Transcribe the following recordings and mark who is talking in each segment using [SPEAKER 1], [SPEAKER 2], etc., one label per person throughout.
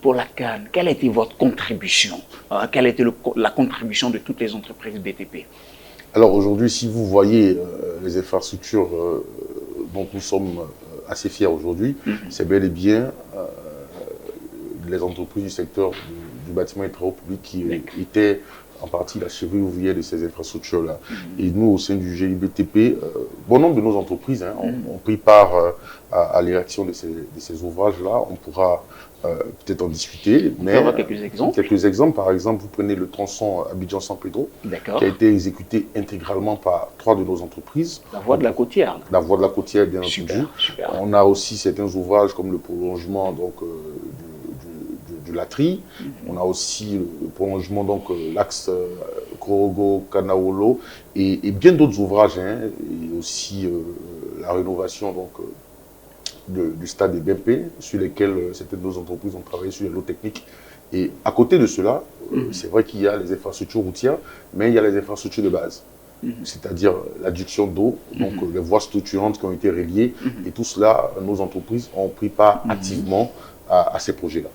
[SPEAKER 1] pour la CAN, quelle a été votre contribution? Quelle a été la contribution de toutes les entreprises BTP?
[SPEAKER 2] Alors aujourd'hui, si vous voyez les infrastructures dont nous sommes assez fiers aujourd'hui, c'est bel et bien les entreprises du secteur du bâtiment et travaux publics qui étaient en partie la cheville ouvrière de ces infrastructures-là. Et nous, au sein du GIBTP, bon nombre de nos entreprises ont pris part à l'érection de ces ouvrages-là. On pourra peut-être en discuter.
[SPEAKER 1] On peut avoir quelques exemples.
[SPEAKER 2] Quelques exemples. Par exemple, vous prenez le tronçon Abidjan-San Pedro, qui a été exécuté intégralement par 3 de nos entreprises.
[SPEAKER 1] La voie de la côtière.
[SPEAKER 2] La voie de la côtière, bien entendu.
[SPEAKER 1] Super.
[SPEAKER 2] On a aussi certains ouvrages comme le prolongement donc, de la tri. On a aussi le prolongement, donc l'axe Korogo-Kanaolo et bien d'autres ouvrages. Et aussi la rénovation donc, du stade des BMP, sur lesquels certaines de nos entreprises ont travaillé sur les lots techniques. Et à côté de cela, c'est vrai qu'il y a les infrastructures routières, mais il y a les infrastructures de base. C'est-à-dire l'adduction d'eau, donc les voies structurantes qui ont été reliées. Et tout cela, nos entreprises ont pris part activement à ces projets-là.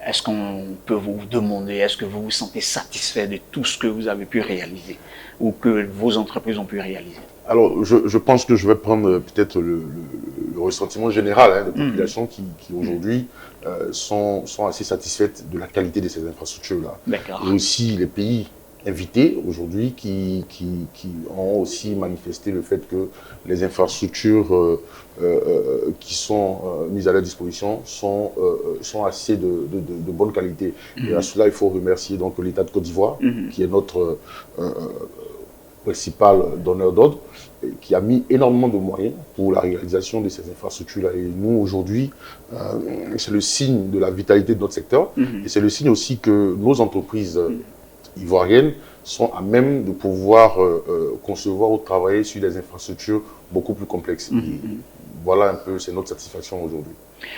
[SPEAKER 1] Est-ce qu'on peut vous demander, est-ce que vous vous sentez satisfait de tout ce que vous avez pu réaliser ou que vos entreprises ont pu réaliser?
[SPEAKER 2] Alors, je pense que je vais prendre peut-être le ressentiment général des populations qui aujourd'hui sont assez satisfaites de la qualité de ces infrastructures-là. Et aussi les pays invités aujourd'hui qui ont aussi manifesté le fait que les infrastructures qui sont mises à leur disposition sont assez de bonne qualité. Et à cela, il faut remercier donc l'État de Côte d'Ivoire, qui est notre principal donneur d'ordre, qui a mis énormément de moyens pour la réalisation de ces infrastructures-là. Et nous, aujourd'hui, c'est le signe de la vitalité de notre secteur. Et c'est le signe aussi que nos entreprises ivoiriennes sont à même de pouvoir concevoir ou travailler sur des infrastructures beaucoup plus complexes. Et voilà un peu, c'est notre satisfaction aujourd'hui.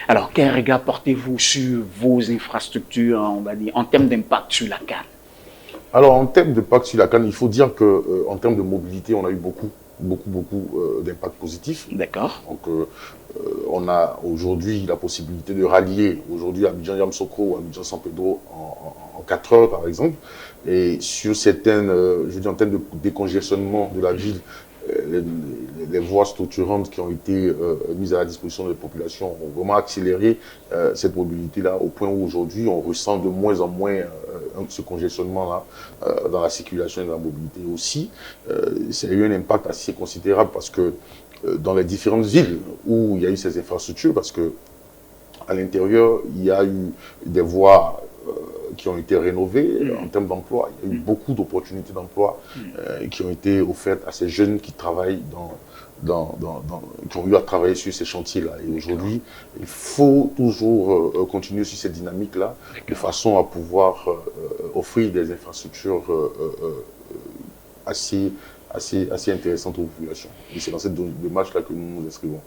[SPEAKER 1] Alors, quel regard portez-vous sur vos infrastructures, on va dire, en termes d'impact sur la CAN?
[SPEAKER 2] Alors, en termes d'impact sur la CAN, il faut dire qu'en termes de mobilité, on a eu beaucoup d'impact positif.
[SPEAKER 1] D'accord.
[SPEAKER 2] Donc, on a aujourd'hui la possibilité de rallier aujourd'hui Abidjan-Yamoussoukro ou Abidjan-San Pedro en 4 heures, par exemple. Et sur certaines, je dis en termes de décongestionnement de la ville, les voies structurantes qui ont été mises à la disposition des populations ont vraiment accéléré cette mobilité-là au point où aujourd'hui on ressent de moins en moins ce congestionnement-là dans la circulation et dans la mobilité aussi. Ça a eu un impact assez considérable parce que dans les différentes villes où il y a eu ces infrastructures, parce que à l'intérieur, il y a eu des voies qui ont été rénovées en termes d'emploi. Il y a eu beaucoup d'opportunités d'emploi qui ont été offertes à ces jeunes qui travaillent qui ont eu à travailler sur ces chantiers-là. Et aujourd'hui, il faut toujours continuer sur cette dynamique-là, de façon à pouvoir offrir des infrastructures assez intéressantes aux populations. Et c'est dans cette démarche-là que nous nous inscrivons.